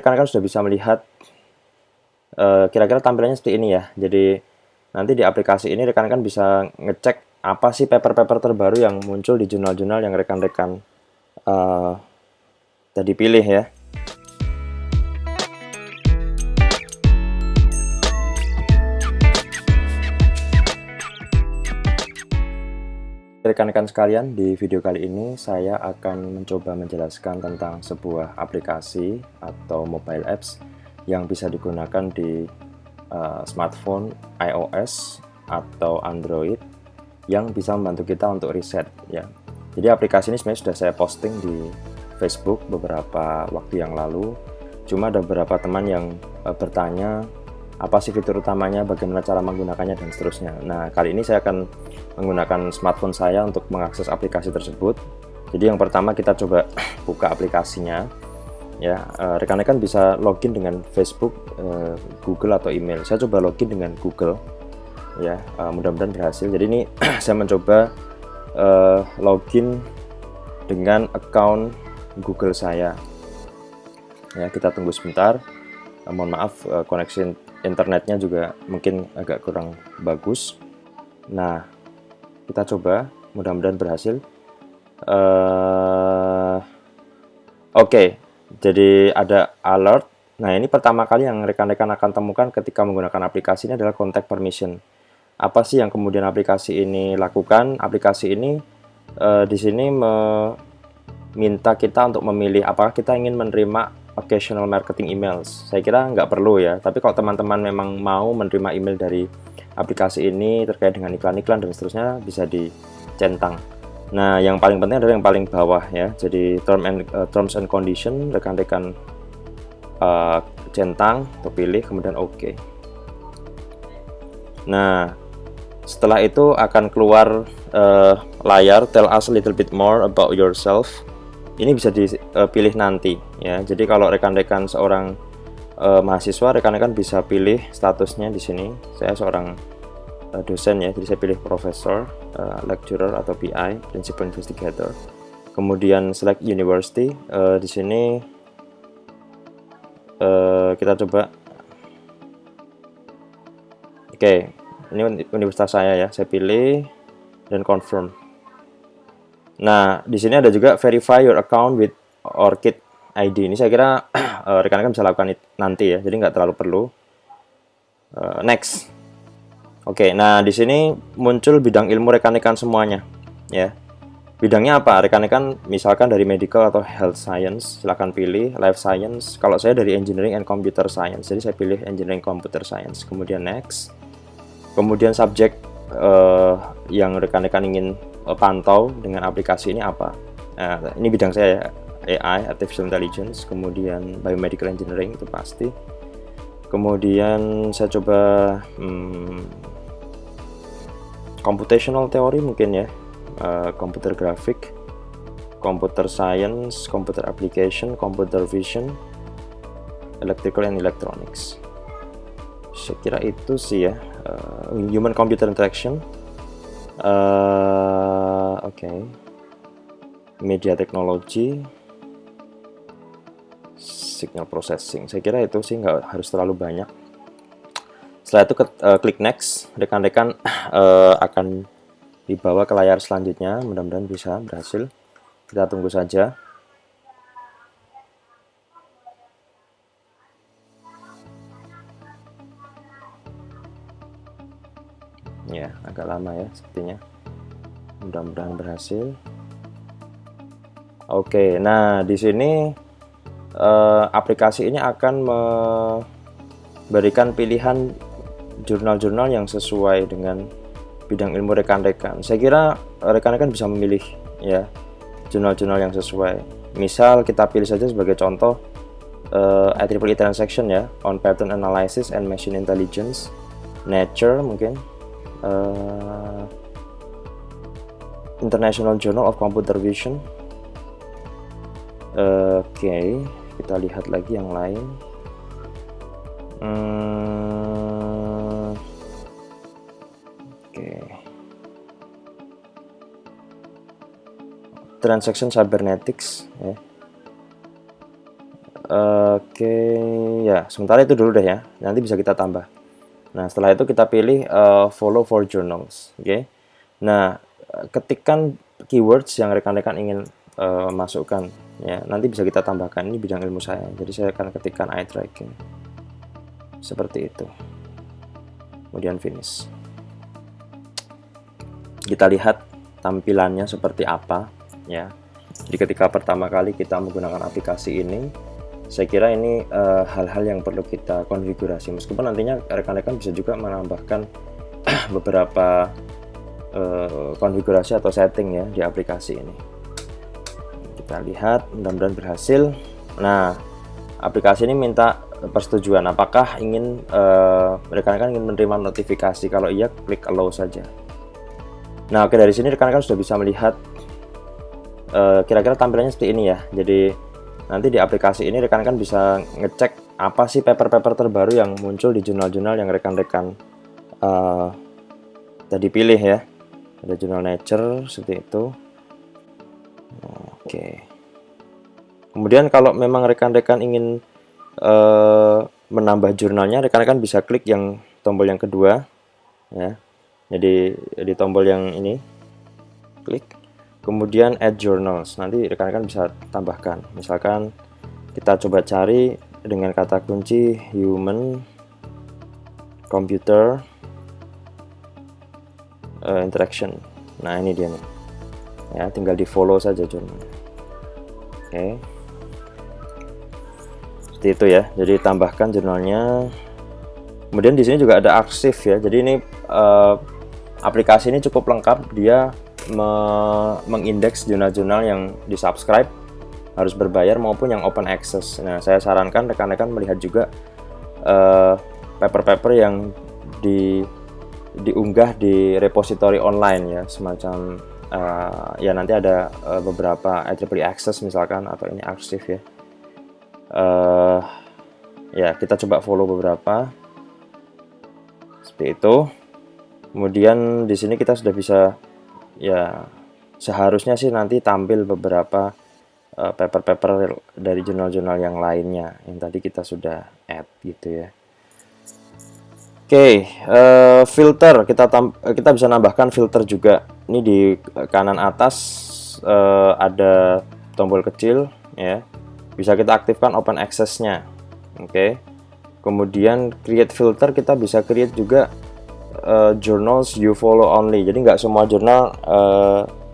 Rekan-rekan sudah bisa melihat kira-kira tampilannya seperti ini ya. Jadi nanti di aplikasi ini rekan-rekan bisa ngecek apa sih paper-paper terbaru yang muncul di jurnal-jurnal yang rekan-rekan tadi pilih ya. Rekan-rekan sekalian, di video kali ini saya akan mencoba menjelaskan tentang sebuah aplikasi atau mobile apps yang bisa digunakan di smartphone iOS atau Android yang bisa membantu kita untuk riset ya. Jadi aplikasi ini sebenarnya sudah saya posting di Facebook beberapa waktu yang lalu. Cuma ada beberapa teman yang bertanya apa sih fitur utamanya, bagaimana cara menggunakannya dan seterusnya. Nah, kali ini saya akan menggunakan smartphone saya untuk mengakses aplikasi tersebut. Jadi yang pertama kita coba buka aplikasinya. Ya, rekan-rekan bisa login dengan Facebook, Google atau email. Saya coba login dengan Google. Ya, mudah-mudahan berhasil. Jadi ini saya mencoba login dengan account Google saya. Ya, kita tunggu sebentar. Mohon maaf, koneksi internetnya juga mungkin agak kurang bagus. Nah, kita coba, mudah-mudahan berhasil. Oke, jadi ada alert. Nah, ini pertama kali yang rekan-rekan akan temukan ketika menggunakan aplikasi ini adalah contact permission. Apa sih yang kemudian aplikasi ini lakukan? Aplikasi ini di sini meminta kita untuk memilih apakah kita ingin menerima occasional marketing emails. Saya kira nggak perlu ya, tapi kalau teman-teman memang mau menerima email dari aplikasi ini terkait dengan iklan-iklan dan seterusnya, bisa dicentang. Nah, yang paling penting adalah yang paling bawah ya. Jadi terms and condition rekan-rekan centang atau pilih, kemudian OK. Nah, setelah itu akan keluar layar tell us a little bit more about yourself. Ini bisa dipilih nanti ya. Jadi kalau rekan-rekan seorang mahasiswa, rekan-rekan bisa pilih statusnya di sini. Saya seorang dosen ya, jadi saya pilih profesor, lecturer atau PI, principal investigator. Kemudian select university. Di sini kita coba. Oke, ini universitas saya ya. Saya pilih dan confirm. Nah, di sini ada juga verify your account with ORCID ID. Ini saya kira rekan-rekan bisa lakukan nanti ya, jadi nggak terlalu perlu. Next. Oke, nah di sini muncul bidang ilmu rekan-rekan semuanya, ya. Bidangnya apa? Rekan-rekan misalkan dari medical atau health science, silahkan pilih. Life science, kalau saya dari engineering and computer science, jadi saya pilih engineering computer science. Kemudian next. Kemudian subjek yang rekan-rekan ingin pantau dengan aplikasi ini apa? Nah, ini bidang saya AI, artificial intelligence, kemudian biomedical engineering itu pasti. Kemudian saya coba computational theory mungkin ya, computer graphic, computer science, computer application, computer vision, electrical and electronics. Saya kira itu sih ya, human computer interaction. Oke. Media technology, signal processing. Saya kira itu sih nggak harus terlalu banyak. Setelah itu klik next, rekan-rekan akan dibawa ke layar selanjutnya. Mudah-mudahan bisa berhasil. Kita tunggu saja. Ya, agak lama ya sepertinya. Mudah-mudahan berhasil. Oke, nah di sini aplikasi ini akan memberikan pilihan jurnal-jurnal yang sesuai dengan bidang ilmu rekan-rekan. Saya kira rekan-rekan bisa memilih ya jurnal-jurnal yang sesuai. Misal kita pilih saja sebagai contoh IEEE Transaction ya, on Pattern Analysis and Machine Intelligence, Nature mungkin, International Journal of Computer Vision. Oke, kita lihat lagi yang lain. Oke. Transaction Cybernetics ya. Oke, ya sementara itu dulu deh ya, nanti bisa kita tambah. Nah setelah itu kita pilih follow for journals. Oke. Nah ketikkan keywords yang rekan-rekan ingin masukkan ya, nanti bisa kita tambahkan. Ini bidang ilmu saya, jadi saya akan ketikkan eye tracking seperti itu, kemudian finish. Kita lihat tampilannya seperti apa ya. Jadi ketika pertama kali kita menggunakan aplikasi ini, saya kira ini hal-hal yang perlu kita konfigurasi, meskipun nantinya rekan-rekan bisa juga menambahkan beberapa konfigurasi atau setting ya di aplikasi ini. Kita lihat, mudah-mudahan berhasil. Nah, aplikasi ini minta persetujuan, apakah ingin rekan-rekan ingin menerima notifikasi. Kalau iya, klik allow saja. Nah, oke, dari sini rekan-rekan sudah bisa melihat kira-kira tampilannya seperti ini ya. Jadi nanti di aplikasi ini rekan-rekan bisa ngecek apa sih paper-paper terbaru yang muncul di jurnal-jurnal yang rekan-rekan tadi pilih ya. Ada jurnal Nature seperti itu. Oke. Kemudian kalau memang rekan-rekan ingin menambah jurnalnya, rekan-rekan bisa klik yang tombol yang kedua ya. Jadi di tombol yang ini klik, kemudian add journals. Nanti rekan-rekan bisa tambahkan. Misalkan kita coba cari dengan kata kunci human computer interaction. Nah ini dia nih ya, tinggal di follow saja jurnal. Oke, seperti itu ya. Jadi tambahkan jurnalnya. Kemudian di sini juga ada arsip ya. Jadi ini aplikasi ini cukup lengkap. Dia mengindeks jurnal-jurnal yang di subscribe harus berbayar maupun yang open access. Nah saya sarankan rekan-rekan melihat juga paper-paper yang diunggah di repository online ya, semacam ya nanti ada beberapa IEEE access misalkan, atau ini arsip ya. Ya kita coba follow beberapa seperti itu. Kemudian di sini kita sudah bisa ya, seharusnya sih nanti tampil beberapa paper-paper dari jurnal-jurnal yang lainnya yang tadi kita sudah add gitu ya. Oke, filter kita bisa nambahkan filter juga. Ini di kanan atas ada tombol kecil ya. Bisa kita aktifkan open access-nya. Oke. Kemudian create filter, kita bisa create juga journals you follow only. Jadi nggak semua jurnal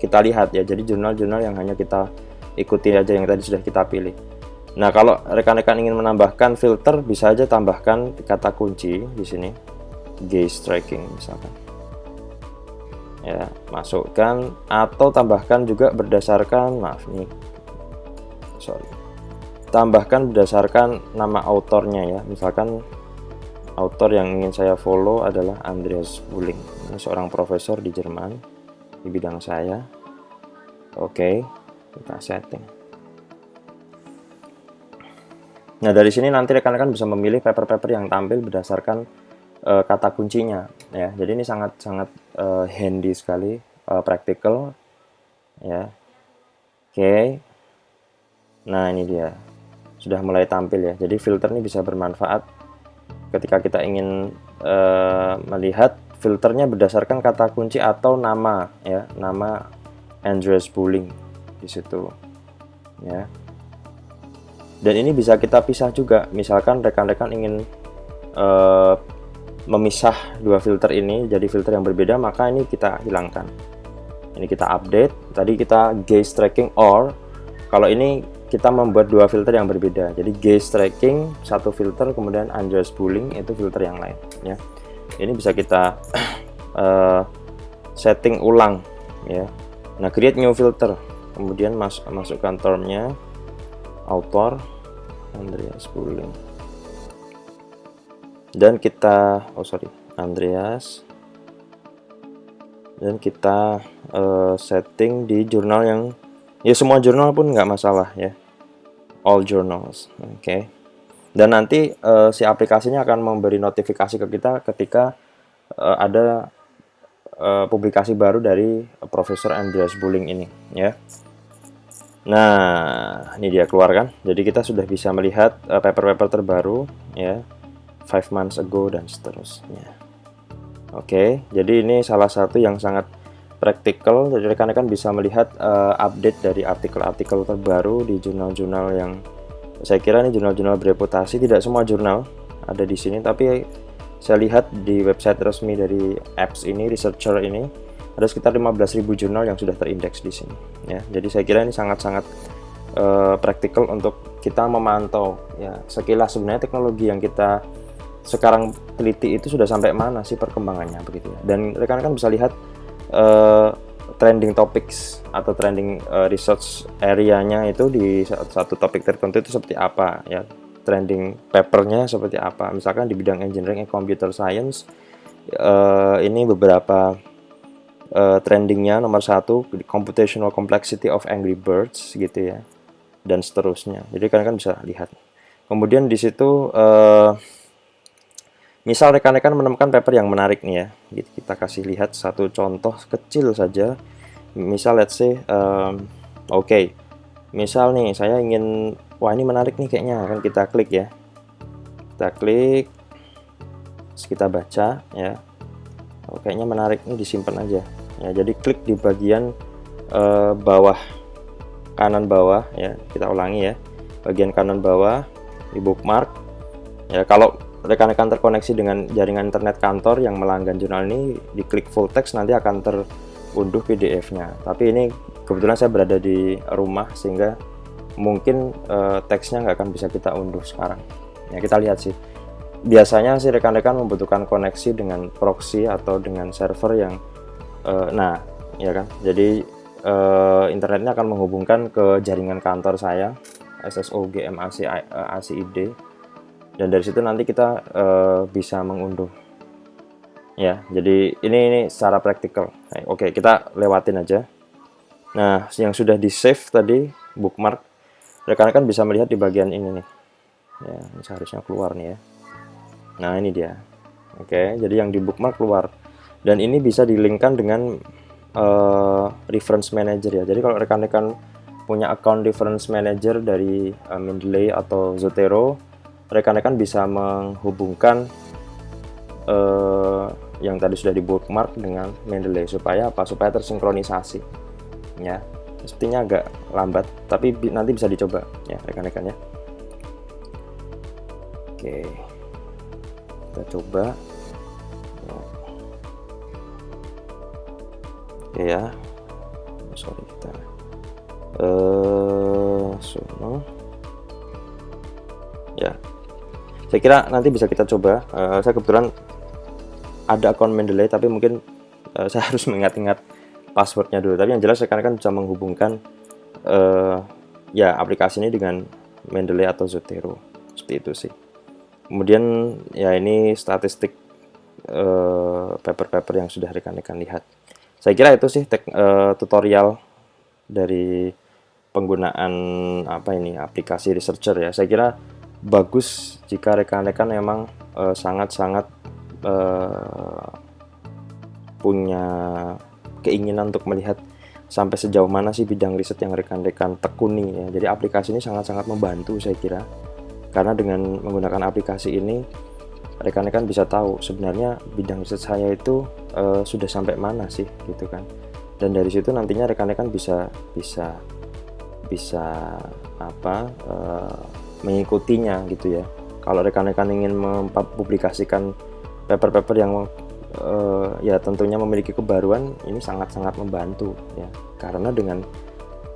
kita lihat ya. Jadi jurnal-jurnal yang hanya kita ikuti aja, yang tadi sudah kita pilih. Nah, kalau rekan-rekan ingin menambahkan filter, bisa aja tambahkan kata kunci di sini, gaze tracking misalkan. Ya, masukkan atau tambahkan juga berdasarkan, tambahkan berdasarkan nama autornya ya. Misalkan autor yang ingin saya follow adalah Andreas Bulling. Ini seorang profesor di Jerman di bidang saya. Oke, kita setting. Nah dari sini nanti rekan-rekan bisa memilih paper-paper yang tampil berdasarkan kata kuncinya ya. Jadi ini sangat handy sekali, practical ya. Oke. Nah ini dia sudah mulai tampil ya. Jadi filter ini bisa bermanfaat ketika kita ingin melihat filternya berdasarkan kata kunci atau nama ya, nama Andreas Bulling di situ ya. Dan ini bisa kita pisah juga. Misalkan rekan-rekan ingin memisah dua filter ini jadi filter yang berbeda, maka ini kita hilangkan. Ini kita update. Tadi kita gaze tracking, or kalau ini kita membuat dua filter yang berbeda. Jadi gaze tracking satu filter, kemudian Andreas Bulling itu filter yang lain ya. Ini bisa kita setting ulang ya. Nah, create new filter. Kemudian masukkan termnya, author Andreas Bulling, dan kita Andreas, dan kita setting di jurnal yang ya, semua jurnal pun nggak masalah ya, all journals. Oke. Dan nanti si aplikasinya akan memberi notifikasi ke kita ketika ada publikasi baru dari Profesor Andreas Bulling ini ya. Nah, ini dia keluar kan. Jadi kita sudah bisa melihat paper-paper terbaru ya, 5 months ago dan seterusnya. Oke, jadi ini salah satu yang sangat praktikal. Jadi rekan-rekan bisa melihat update dari artikel-artikel terbaru di jurnal-jurnal yang saya kira ini jurnal-jurnal bereputasi. Tidak semua jurnal ada di sini, tapi saya lihat di website resmi dari apps ini, researcher ini, ada sekitar 15.000 jurnal yang sudah terindeks di sini ya. Jadi saya kira ini sangat-sangat praktikal untuk kita memantau ya sekilas sebenarnya teknologi yang kita sekarang teliti itu sudah sampai mana sih perkembangannya begitu ya. Dan rekan-rekan bisa lihat trending topics atau trending research area-nya itu di satu topik tertentu itu seperti apa ya, trending papernya seperti apa. Misalkan di bidang engineering and computer science ini beberapa trendingnya nomor 1 computational complexity of Angry Birds gitu ya, dan seterusnya. Jadi rekan-rekan bisa lihat. Kemudian di situ misal rekan-rekan menemukan paper yang menarik nih ya, kita kasih lihat satu contoh kecil saja. Misal let's say oke, misal nih saya ingin, wah ini menarik nih kayaknya, kan kita klik ya, kita klik, terus kita baca ya, oh, kayaknya menarik nih, disimpan aja ya. Jadi klik di bagian bawah kanan bawah ya, kita ulangi ya, bagian kanan bawah di bookmark ya. Kalau rekan-rekan terkoneksi dengan jaringan internet kantor yang melanggan jurnal ini, diklik full text nanti akan terunduh PDF-nya. Tapi ini kebetulan saya berada di rumah sehingga mungkin teksnya nggak akan bisa kita unduh sekarang ya. Kita lihat sih, biasanya sih rekan-rekan membutuhkan koneksi dengan proxy atau dengan server yang nah ya kan, jadi internetnya akan menghubungkan ke jaringan kantor saya, SSO GMAC ACID, dan dari situ nanti kita bisa mengunduh ya. Jadi ini secara praktikal. Oke, kita lewatin aja. Nah, yang sudah di save tadi bookmark, rekan-rekan bisa melihat di bagian ini nih ya, ini seharusnya keluar nih ya. Nah ini dia. Oke, jadi yang di bookmark keluar, dan ini bisa dilinkkan dengan reference manager ya. Jadi kalau rekan-rekan punya account reference manager dari Mendeley atau Zotero, rekan-rekan bisa menghubungkan yang tadi sudah di bookmark dengan Mendeley supaya apa? Supaya tersinkronisasi ya. Sepertinya agak lambat, tapi nanti bisa dicoba ya rekan-rekan ya. Oke, kita coba. Oke ya, sorry kita sono ya. Saya kira nanti bisa kita coba. Saya kebetulan ada akun Mendeley, tapi mungkin saya harus mengingat-ingat passwordnya dulu. Tapi yang jelas rekan-rekan bisa menghubungkan ya aplikasi ini dengan Mendeley atau Zotero, seperti itu sih. Kemudian ya ini statistik paper-paper yang sudah rekan-rekan lihat. Saya kira itu sih tutorial dari penggunaan aplikasi researcher ya. Saya kira bagus jika rekan-rekan memang sangat-sangat punya keinginan untuk melihat sampai sejauh mana sih bidang riset yang rekan-rekan tekuni ya. Jadi aplikasi ini sangat-sangat membantu saya kira, karena dengan menggunakan aplikasi ini rekan-rekan bisa tahu sebenarnya bidang riset saya itu sudah sampai mana sih gitu kan. Dan dari situ nantinya rekan-rekan bisa mengikutinya gitu ya. Kalau rekan-rekan ingin mempublikasikan paper-paper yang ya tentunya memiliki kebaruan, ini sangat-sangat membantu ya, karena dengan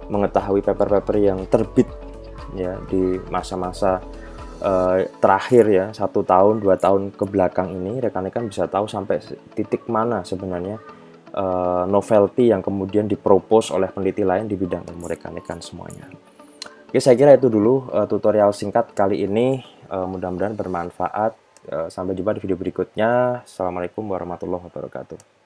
mengetahui paper-paper yang terbit ya di masa-masa terakhir ya, 1 tahun 2 tahun ke belakang ini, rekan-rekan bisa tahu sampai titik mana sebenarnya novelty yang kemudian dipropose oleh peneliti lain di bidang ilmu rekan-rekan semuanya. Oke, saya kira itu dulu tutorial singkat kali ini, mudah-mudahan bermanfaat. Sampai jumpa di video berikutnya. Assalamualaikum warahmatullahi wabarakatuh.